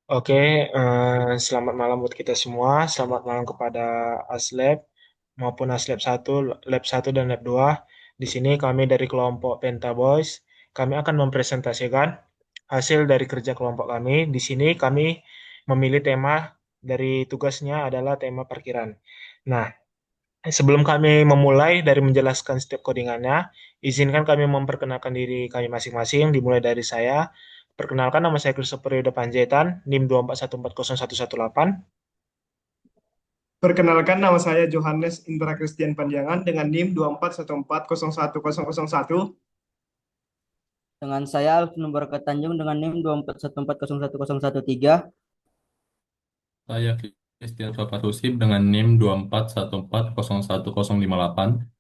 Oke, selamat malam buat kita semua. Selamat malam kepada Aslab maupun Aslab satu, Lab satu dan Lab 2. Di sini kami dari kelompok Penta Boys. Kami akan mempresentasikan hasil dari kerja kelompok kami. Di sini kami memilih tema dari tugasnya adalah tema parkiran. Nah, sebelum kami memulai dari menjelaskan setiap codingannya, izinkan kami memperkenalkan diri kami masing-masing, dimulai dari saya. Perkenalkan, nama saya Christopher Yuda Panjaitan, NIM 2414018. Perkenalkan, nama saya Johannes Indra Christian Panjangan dengan NIM 24140101. Dengan saya Alvin Nubaraka Tanjung dengan NIM 241401013. Saya Christian Sofat Husib dengan NIM 241401058.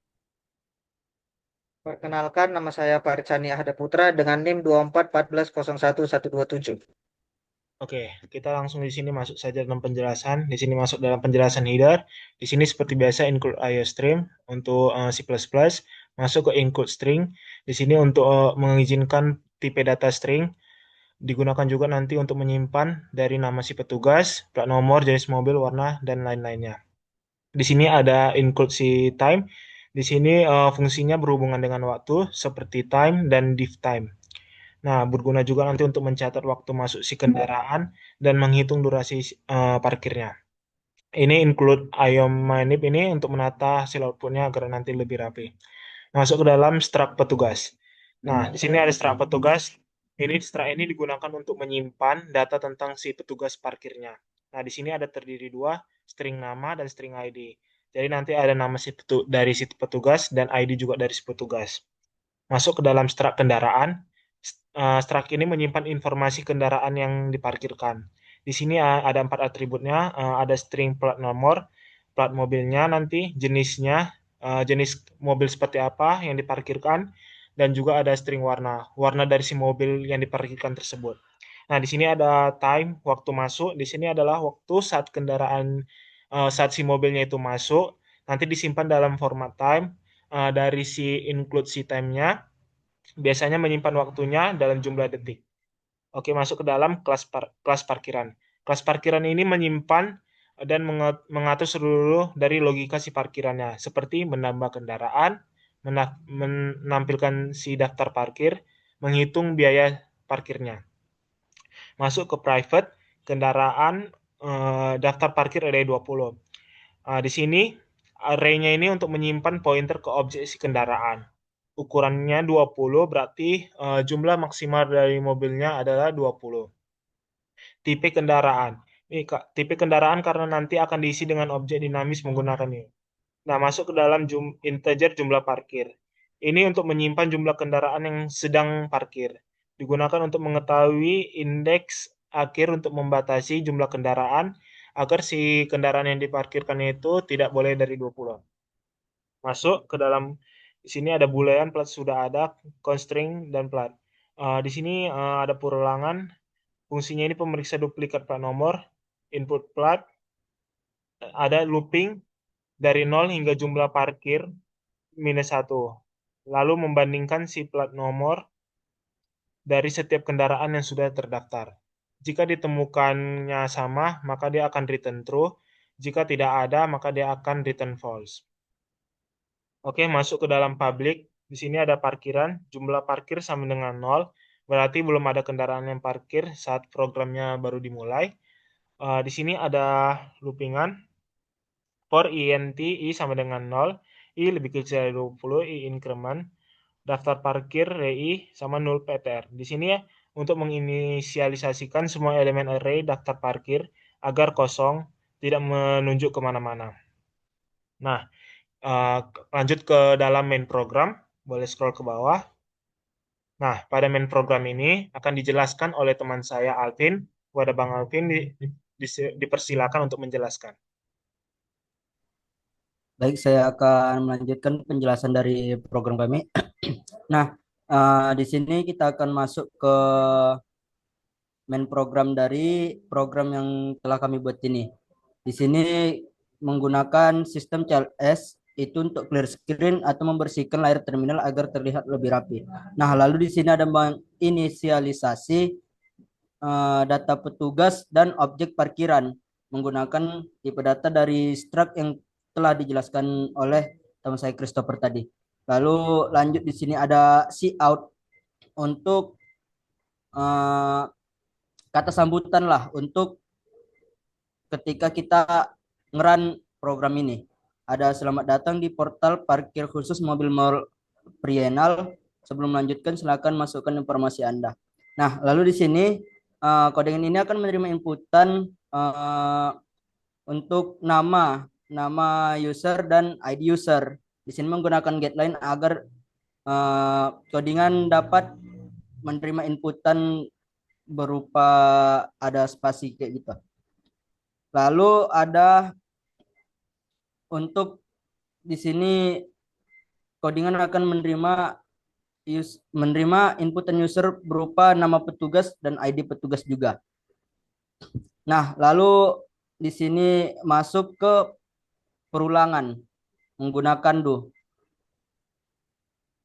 Perkenalkan, nama saya Paricani Ahda Putra dengan NIM 2414011127. Oke, kita langsung di sini masuk saja dalam penjelasan. Di sini masuk dalam penjelasan header. Di sini seperti biasa include IOStream untuk C++, masuk ke include string. Di sini untuk mengizinkan tipe data string. Digunakan juga nanti untuk menyimpan dari nama si petugas, plat nomor, jenis mobil, warna, dan lain-lainnya. Di sini ada include si time. Di sini fungsinya berhubungan dengan waktu seperti time dan div time. Nah, berguna juga nanti untuk mencatat waktu masuk si kendaraan dan menghitung durasi parkirnya. Ini include IOManip ini untuk menata hasil outputnya agar nanti lebih rapi. Masuk ke dalam struct petugas. Nah, di sini ada struct petugas. Ini struct ini digunakan untuk menyimpan data tentang si petugas parkirnya. Nah, di sini ada terdiri dua, string nama dan string ID. Jadi nanti ada nama dari si petugas dan ID juga dari si petugas. Masuk ke dalam struct kendaraan. Struct ini menyimpan informasi kendaraan yang diparkirkan. Di sini ada 4 atributnya, ada string plat nomor, plat mobilnya nanti, jenisnya, jenis mobil seperti apa yang diparkirkan, dan juga ada string warna, warna dari si mobil yang diparkirkan tersebut. Nah, di sini ada time, waktu masuk. Di sini adalah waktu saat kendaraan, saat si mobilnya itu masuk. Nanti disimpan dalam format time dari si include si time-nya. Biasanya menyimpan waktunya dalam jumlah detik. Oke, masuk ke dalam kelas parkiran. Kelas parkiran ini menyimpan dan mengatur seluruh dari logika si parkirannya, seperti menambah kendaraan, menampilkan si daftar parkir, menghitung biaya parkirnya. Masuk ke private, kendaraan, daftar parkir array 20. Di sini array-nya ini untuk menyimpan pointer ke objek si kendaraan. Ukurannya 20, berarti jumlah maksimal dari mobilnya adalah 20. Tipe kendaraan. Ini tipe kendaraan karena nanti akan diisi dengan objek dinamis menggunakan ini. Nah, masuk ke dalam integer jumlah parkir. Ini untuk menyimpan jumlah kendaraan yang sedang parkir. Digunakan untuk mengetahui indeks akhir untuk membatasi jumlah kendaraan agar si kendaraan yang diparkirkan itu tidak boleh dari 20. Masuk ke dalam, di sini ada boolean, plat sudah ada, constring, dan plat. Di sini ada perulangan. Fungsinya ini pemeriksa duplikat plat nomor, input plat, ada looping dari 0 hingga jumlah parkir minus 1. Lalu membandingkan si plat nomor dari setiap kendaraan yang sudah terdaftar. Jika ditemukannya sama, maka dia akan return true. Jika tidak ada, maka dia akan return false. Oke, masuk ke dalam public. Di sini ada parkiran, jumlah parkir sama dengan 0. Berarti belum ada kendaraan yang parkir saat programnya baru dimulai. Di sini ada loopingan. For int i sama dengan 0, i lebih kecil dari 20, i increment. Daftar parkir RI sama 0 PTR. Di sini ya, untuk menginisialisasikan semua elemen array daftar parkir agar kosong, tidak menunjuk kemana-mana. Nah, lanjut ke dalam main program. Boleh scroll ke bawah. Nah, pada main program ini akan dijelaskan oleh teman saya Alvin. Kepada Bang Alvin dipersilakan untuk menjelaskan. Baik, saya akan melanjutkan penjelasan dari program kami. Nah, di sini kita akan masuk ke main program dari program yang telah kami buat ini. Di sini menggunakan sistem CLS itu untuk clear screen atau membersihkan layar terminal agar terlihat lebih rapi. Nah, lalu di sini ada menginisialisasi data petugas dan objek parkiran menggunakan tipe data dari struct yang telah dijelaskan oleh teman saya Christopher tadi. Lalu lanjut di sini ada cout untuk kata sambutan lah untuk ketika kita ngeran program ini. Ada selamat datang di portal parkir khusus mobil mall Prienal. Sebelum melanjutkan silakan masukkan informasi Anda. Nah, lalu di sini codingan ini akan menerima inputan untuk nama user dan ID user. Di sini menggunakan getLine agar codingan dapat menerima inputan berupa ada spasi kayak gitu. Lalu ada untuk di sini codingan akan menerima inputan user berupa nama petugas dan ID petugas juga. Nah, lalu di sini masuk ke perulangan menggunakan do.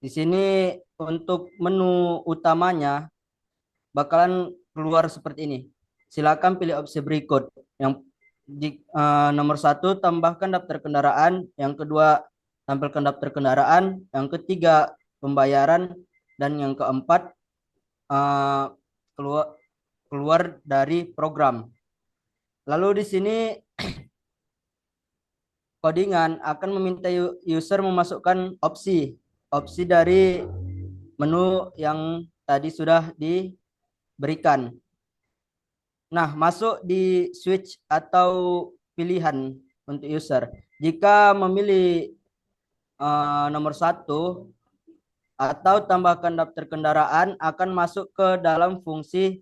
Di sini untuk menu utamanya bakalan keluar seperti ini. Silakan pilih opsi berikut. Yang nomor 1 tambahkan daftar kendaraan, yang kedua tampilkan daftar kendaraan, yang ketiga pembayaran, dan yang keempat keluar dari program. Lalu di sini codingan akan meminta user memasukkan opsi dari menu yang tadi sudah diberikan. Nah, masuk di switch atau pilihan untuk user. Jika memilih nomor 1 atau tambahkan daftar kendaraan akan masuk ke dalam fungsi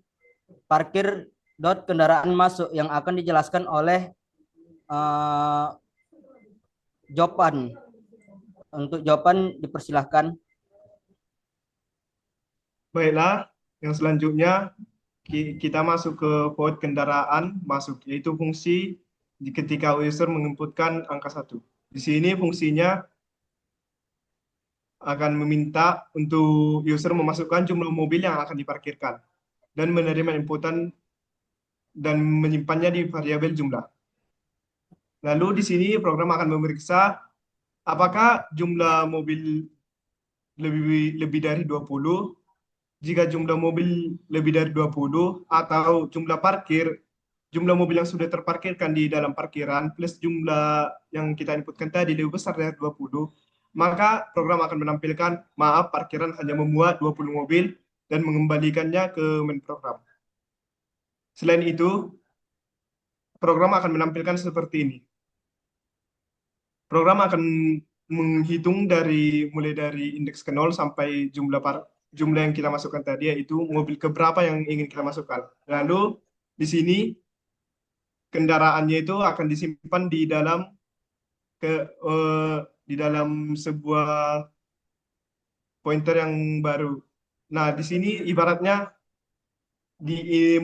parkir kendaraan masuk yang akan dijelaskan oleh Jopan. Untuk Jopan dipersilahkan. Baiklah, yang selanjutnya kita masuk ke void kendaraan masuk, yaitu fungsi ketika user menginputkan angka 1. Di sini fungsinya akan meminta untuk user memasukkan jumlah mobil yang akan diparkirkan dan menerima inputan dan menyimpannya di variabel jumlah. Lalu di sini program akan memeriksa apakah jumlah mobil lebih dari 20. Jika jumlah mobil lebih dari 20 atau jumlah mobil yang sudah terparkirkan di dalam parkiran plus jumlah yang kita inputkan tadi lebih besar dari 20, maka program akan menampilkan, maaf, parkiran hanya memuat 20 mobil dan mengembalikannya ke main program. Selain itu, program akan menampilkan seperti ini. Program akan menghitung mulai dari indeks ke 0 sampai jumlah yang kita masukkan tadi, yaitu mobil keberapa yang ingin kita masukkan. Lalu di sini kendaraannya itu akan disimpan di dalam sebuah pointer yang baru. Nah, di sini ibaratnya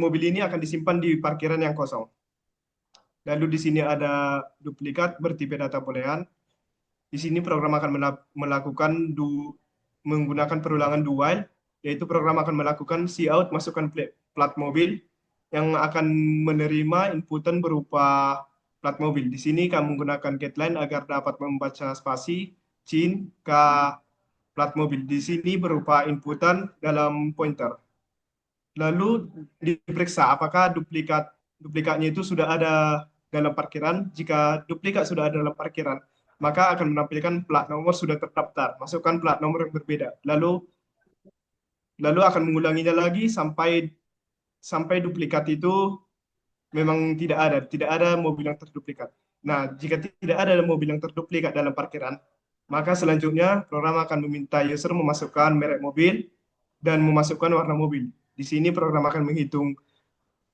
mobil ini akan disimpan di parkiran yang kosong. Lalu di sini ada duplikat bertipe data boolean. Di sini program akan melakukan menggunakan perulangan do while, yaitu program akan melakukan cout masukkan plat mobil yang akan menerima inputan berupa plat mobil. Di sini kami menggunakan getLine agar dapat membaca spasi CIN ke plat mobil. Di sini berupa inputan dalam pointer. Lalu diperiksa apakah duplikatnya itu sudah ada dalam parkiran. Jika duplikat sudah ada dalam parkiran, maka akan menampilkan plat nomor sudah terdaftar. Masukkan plat nomor yang berbeda. Lalu akan mengulanginya lagi sampai duplikat itu memang tidak ada mobil yang terduplikat. Nah, jika tidak ada mobil yang terduplikat dalam parkiran, maka selanjutnya program akan meminta user memasukkan merek mobil dan memasukkan warna mobil. Di sini program akan menghitung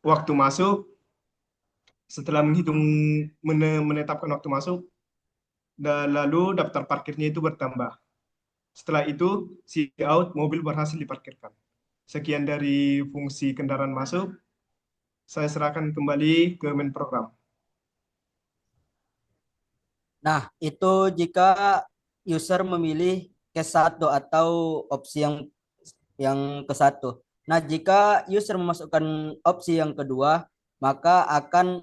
waktu masuk. Setelah menetapkan waktu masuk, dan lalu daftar parkirnya itu bertambah. Setelah itu, cout mobil berhasil diparkirkan. Sekian dari fungsi kendaraan masuk. Saya serahkan kembali ke main program. Nah, itu jika user memilih case 1 atau opsi yang ke 1. Nah, jika user memasukkan opsi yang kedua, maka akan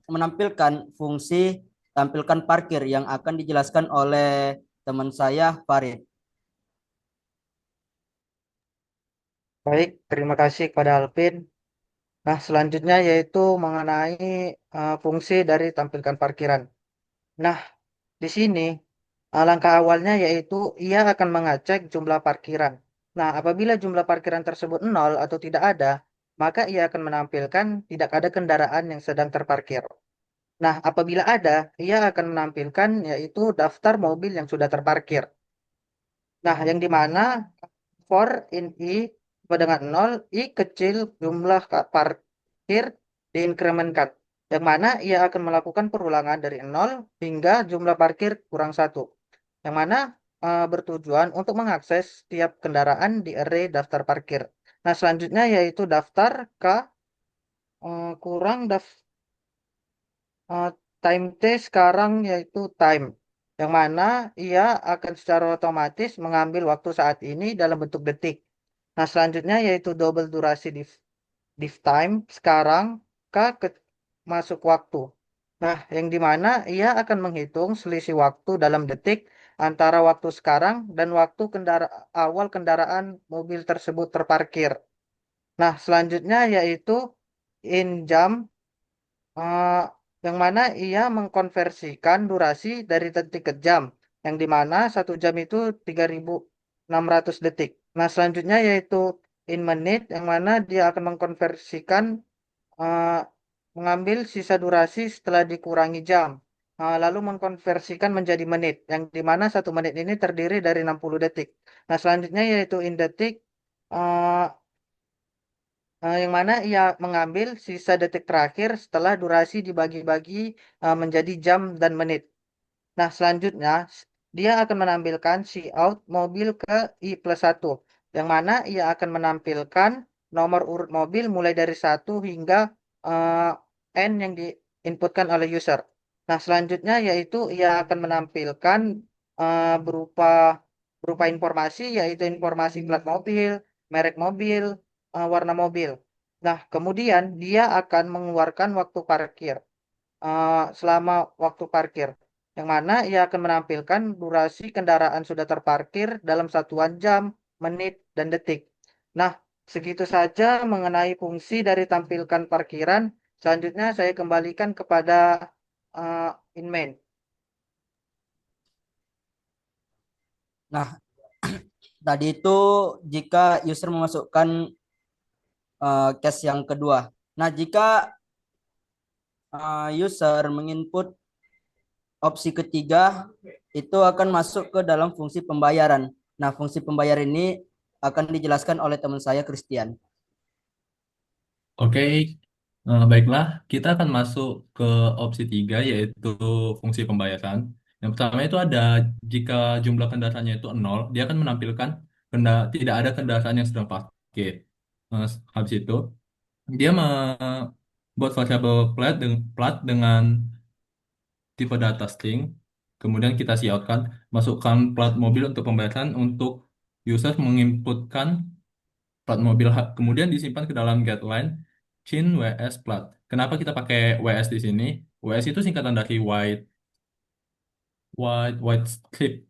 menampilkan fungsi tampilkan parkir yang akan dijelaskan oleh teman saya Farid. Baik, terima kasih kepada Alvin. Nah, selanjutnya yaitu mengenai fungsi dari tampilkan parkiran. Nah, di sini langkah awalnya yaitu ia akan mengecek jumlah parkiran. Nah, apabila jumlah parkiran tersebut nol atau tidak ada, maka ia akan menampilkan tidak ada kendaraan yang sedang terparkir. Nah, apabila ada, ia akan menampilkan yaitu daftar mobil yang sudah terparkir. Nah, yang dimana for in I sama dengan 0, I kecil jumlah parkir diinkremenkan. Yang mana ia akan melakukan perulangan dari 0 hingga jumlah parkir kurang 1. Yang mana bertujuan untuk mengakses setiap kendaraan di array daftar parkir. Nah, selanjutnya yaitu daftar K kurang eh, time T sekarang yaitu time. Yang mana ia akan secara otomatis mengambil waktu saat ini dalam bentuk detik. Nah, selanjutnya yaitu double durasi div time sekarang ke masuk waktu. Nah, yang dimana ia akan menghitung selisih waktu dalam detik antara waktu sekarang dan waktu awal kendaraan mobil tersebut terparkir. Nah, selanjutnya yaitu in jam eh, yang mana ia mengkonversikan durasi dari detik ke jam, yang dimana 1 jam itu 3.600 detik. Nah, selanjutnya yaitu in menit, yang mana dia akan mengkonversikan eh, mengambil sisa durasi setelah dikurangi jam, lalu mengkonversikan menjadi menit, yang dimana 1 menit ini terdiri dari 60 detik. Nah, selanjutnya yaitu in detik, eh, yang mana ia mengambil sisa detik terakhir setelah durasi dibagi-bagi menjadi jam dan menit. Nah, selanjutnya dia akan menampilkan out mobil ke I+1, yang mana ia akan menampilkan nomor urut mobil mulai dari 1 hingga eh, N yang diinputkan oleh user. Nah, selanjutnya yaitu ia akan menampilkan berupa berupa informasi, yaitu informasi plat mobil, merek mobil, warna mobil. Nah, kemudian dia akan mengeluarkan waktu parkir selama waktu parkir, yang mana ia akan menampilkan durasi kendaraan sudah terparkir dalam satuan jam, menit, dan detik. Nah, segitu saja mengenai fungsi dari tampilkan parkiran. Selanjutnya saya kembalikan kepada uh, inmain. Nah, tadi itu jika user memasukkan case yang kedua. Nah, jika user menginput opsi ketiga, itu akan masuk ke dalam fungsi pembayaran. Nah, fungsi pembayar ini akan dijelaskan oleh teman saya Christian. Oke, baiklah. Kita akan masuk ke opsi 3, yaitu fungsi pembayaran. Yang pertama itu ada jika jumlah kendaraannya itu 0, dia akan menampilkan tidak ada kendaraan yang sedang parkir. Habis itu, dia membuat variabel plat dengan tipe data string. Kemudian kita siapkan, masukkan plat mobil untuk pembayaran untuk user menginputkan plat mobil. Kemudian disimpan ke dalam getLine chin ws plat. Kenapa kita pakai ws di sini? WS itu singkatan dari white script.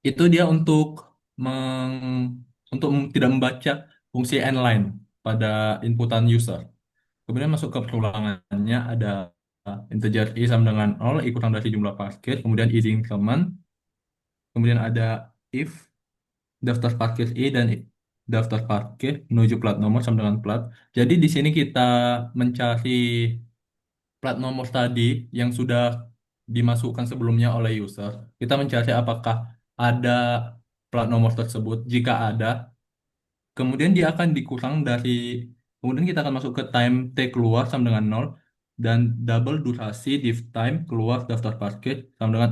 Itu dia untuk tidak membaca fungsi endline pada inputan user. Kemudian masuk ke perulangannya ada integer i sama dengan 0, i kurang dari jumlah parkir, kemudian isi increment, kemudian ada if daftar parkir i dan daftar parkir menuju plat nomor sama dengan plat. Jadi di sini kita mencari plat nomor tadi yang sudah dimasukkan sebelumnya oleh user. Kita mencari apakah ada plat nomor tersebut. Jika ada, kemudian dia akan dikurang dari, kemudian kita akan masuk ke time T keluar sama dengan 0 dan double durasi div time keluar daftar parkir sama dengan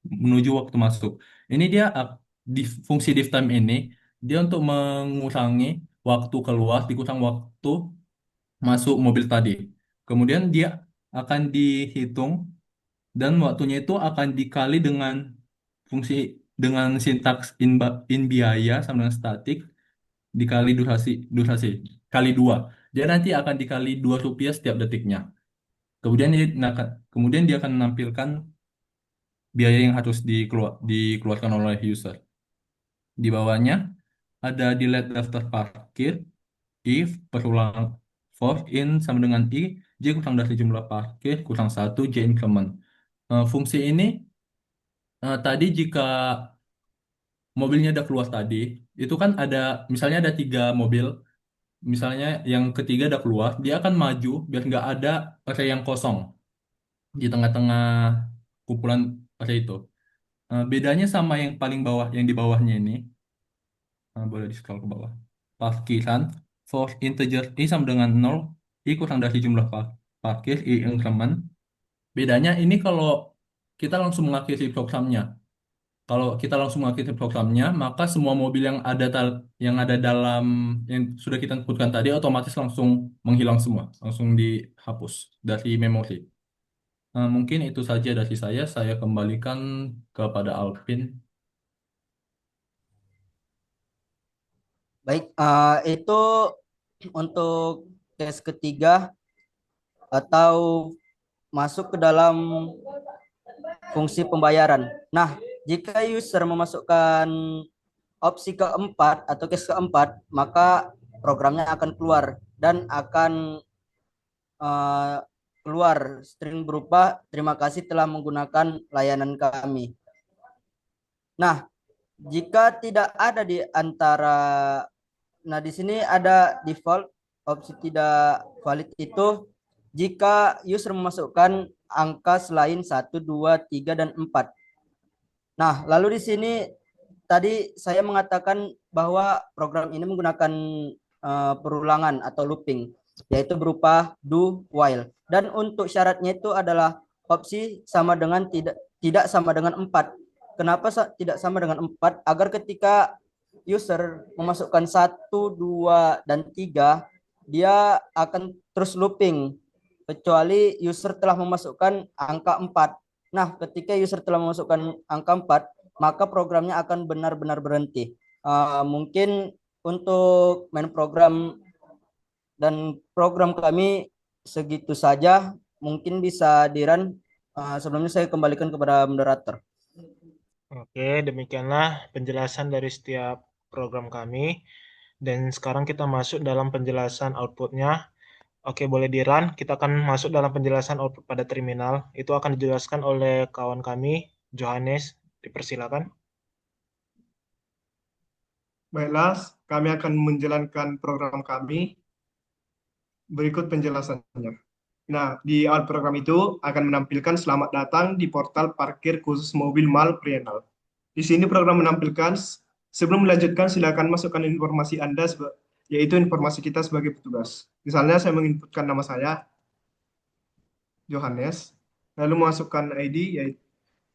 menuju waktu masuk. Ini dia di fungsi div time ini dia untuk mengurangi waktu keluar dikurang waktu masuk mobil tadi. Kemudian dia akan dihitung dan waktunya itu akan dikali fungsi dengan sintaks in biaya sama dengan statik dikali durasi kali 2. Dia nanti akan dikali 2 rupiah setiap detiknya. Kemudian dia akan menampilkan biaya yang harus dikeluarkan oleh user. Di bawahnya ada delete daftar parkir if perulang for in sama dengan i j kurang dari jumlah parkir kurang 1 j increment. Fungsi ini tadi jika mobilnya udah keluar tadi, itu kan ada misalnya ada 3 mobil, misalnya yang ketiga udah keluar, dia akan maju biar nggak ada area yang kosong di tengah-tengah kumpulan area itu. Bedanya sama yang paling bawah, yang di bawahnya ini, boleh di scroll ke bawah. Parkiran for integer i sama dengan 0, i kurang dari jumlah parkir, i increment. Bedanya ini kalau kita langsung mengakhiri programnya. Kalau kita langsung mengakhiri programnya, maka semua mobil yang ada dalam yang sudah kita sebutkan tadi otomatis langsung menghilang semua, langsung dihapus dari memori. Mungkin itu saja dari saya. Saya kembalikan kepada Alvin. Baik, itu untuk case ketiga atau masuk ke dalam fungsi pembayaran. Nah, jika user memasukkan opsi keempat atau case keempat, maka programnya akan keluar dan akan keluar string berupa terima kasih telah menggunakan layanan kami. Nah, jika tidak ada di antara, nah di sini ada default opsi tidak valid itu jika user memasukkan angka selain 1, 2, 3, dan 4. Nah, lalu di sini tadi saya mengatakan bahwa program ini menggunakan perulangan atau looping, yaitu berupa do while. Dan untuk syaratnya itu adalah opsi sama dengan tidak sama dengan 4. Kenapa tidak sama dengan 4? Agar ketika user memasukkan 1, 2, dan 3, dia akan terus looping kecuali user telah memasukkan angka 4. Nah, ketika user telah memasukkan angka 4, maka programnya akan benar-benar berhenti. Mungkin untuk main program dan program kami segitu saja. Mungkin bisa Diran. Sebelumnya saya kembalikan kepada moderator. Oke, demikianlah penjelasan dari setiap program kami. Dan sekarang kita masuk dalam penjelasan outputnya. Oke, boleh di-run. Kita akan masuk dalam penjelasan output pada terminal. Itu akan dijelaskan oleh kawan kami, Johannes. Dipersilakan. Baiklah, kami akan menjalankan program kami. Berikut penjelasannya. Nah, di awal program itu akan menampilkan selamat datang di portal parkir khusus mobil MAL Prienal. Di sini program menampilkan, sebelum melanjutkan silakan masukkan informasi Anda, yaitu informasi kita sebagai petugas. Misalnya saya menginputkan nama saya, Johannes, lalu masukkan ID, yaitu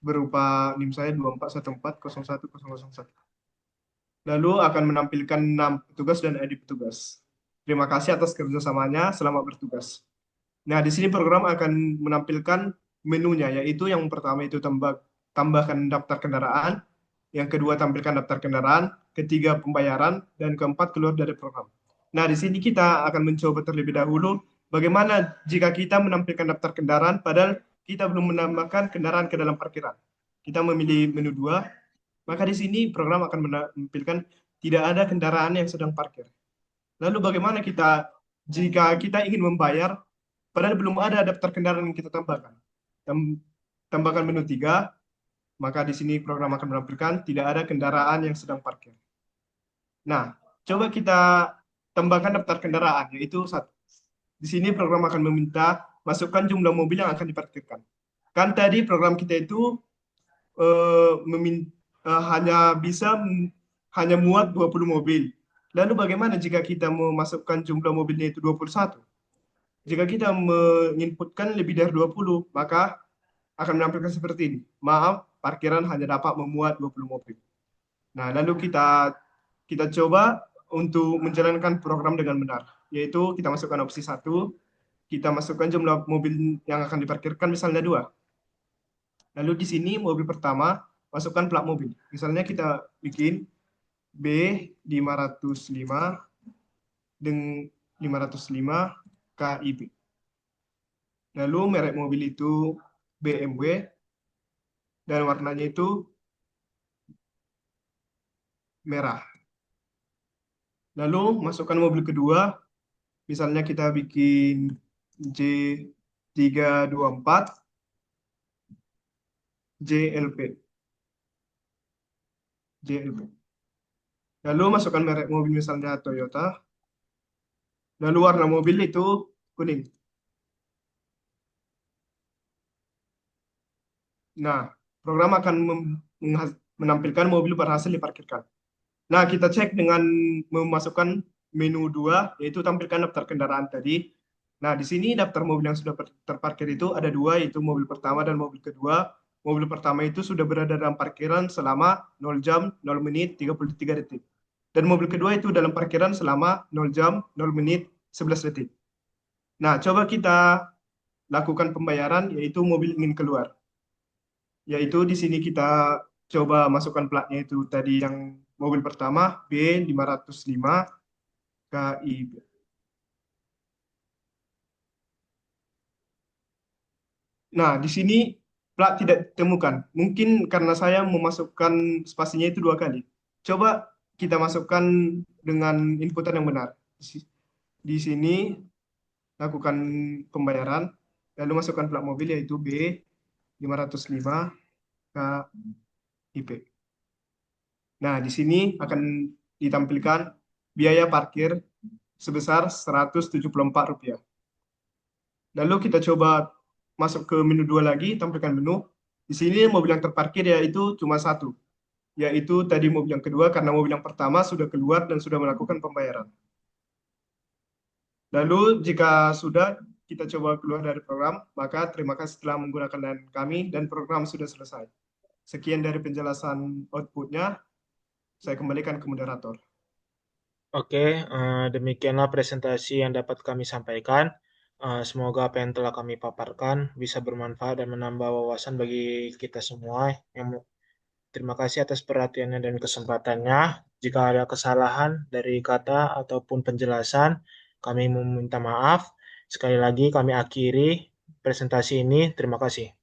berupa NIM saya 24140101. Lalu akan menampilkan nama petugas dan ID petugas. Terima kasih atas kerjasamanya, selamat bertugas. Nah, di sini program akan menampilkan menunya, yaitu yang pertama itu tambahkan daftar kendaraan, yang kedua tampilkan daftar kendaraan, ketiga pembayaran, dan keempat keluar dari program. Nah, di sini kita akan mencoba terlebih dahulu bagaimana jika kita menampilkan daftar kendaraan padahal kita belum menambahkan kendaraan ke dalam parkiran. Kita memilih menu 2, maka di sini program akan menampilkan tidak ada kendaraan yang sedang parkir. Lalu bagaimana jika kita ingin membayar padahal belum ada daftar kendaraan yang kita tambahkan. Tambahkan menu 3, maka di sini program akan menampilkan tidak ada kendaraan yang sedang parkir. Nah, coba kita tambahkan daftar kendaraan, yaitu 1. Di sini program akan meminta masukkan jumlah mobil yang akan diparkirkan. Kan tadi program kita itu hanya muat 20 mobil. Lalu bagaimana jika kita memasukkan jumlah mobilnya itu 21? Jika kita menginputkan lebih dari 20, maka akan menampilkan seperti ini. Maaf, parkiran hanya dapat memuat 20 mobil. Nah, lalu kita coba untuk menjalankan program dengan benar. Yaitu kita masukkan opsi 1, kita masukkan jumlah mobil yang akan diparkirkan misalnya 2. Lalu di sini mobil pertama, masukkan plat mobil. Misalnya kita bikin B 505 dengan 505 KIB. Lalu merek mobil itu BMW dan warnanya itu merah. Lalu masukkan mobil kedua, misalnya kita bikin J324 JLP. Lalu masukkan merek mobil misalnya Toyota. Lalu warna mobil itu kuning. Nah, program akan menampilkan mobil berhasil diparkirkan. Nah, kita cek dengan memasukkan menu 2, yaitu tampilkan daftar kendaraan tadi. Nah, di sini daftar mobil yang sudah terparkir itu ada 2, yaitu mobil pertama dan mobil kedua. Mobil pertama itu sudah berada dalam parkiran selama 0 jam, 0 menit, 33 detik. Dan mobil kedua itu dalam parkiran selama 0 jam, 0 menit, 11 detik. Nah, coba kita lakukan pembayaran, yaitu mobil ingin keluar. Yaitu di sini kita coba masukkan platnya itu tadi yang mobil pertama B505 KIB. Nah, di sini plat tidak ditemukan. Mungkin karena saya memasukkan spasinya itu 2 kali. Coba kita masukkan dengan inputan yang benar. Di sini lakukan pembayaran, lalu masukkan plat mobil yaitu B505 KIB. Nah, di sini akan ditampilkan biaya parkir sebesar Rp174. Lalu kita coba masuk ke menu 2 lagi, tampilkan menu. Di sini mobil yang terparkir yaitu cuma 1, yaitu tadi mobil yang kedua karena mobil yang pertama sudah keluar dan sudah melakukan pembayaran. Lalu jika sudah kita coba keluar dari program, maka terima kasih telah menggunakan kami dan program sudah selesai. Sekian dari penjelasan outputnya, saya kembalikan ke moderator. Oke, demikianlah presentasi yang dapat kami sampaikan. Semoga apa yang telah kami paparkan bisa bermanfaat dan menambah wawasan bagi kita semua. Terima kasih atas perhatiannya dan kesempatannya. Jika ada kesalahan dari kata ataupun penjelasan, kami meminta maaf. Sekali lagi kami akhiri presentasi ini. Terima kasih.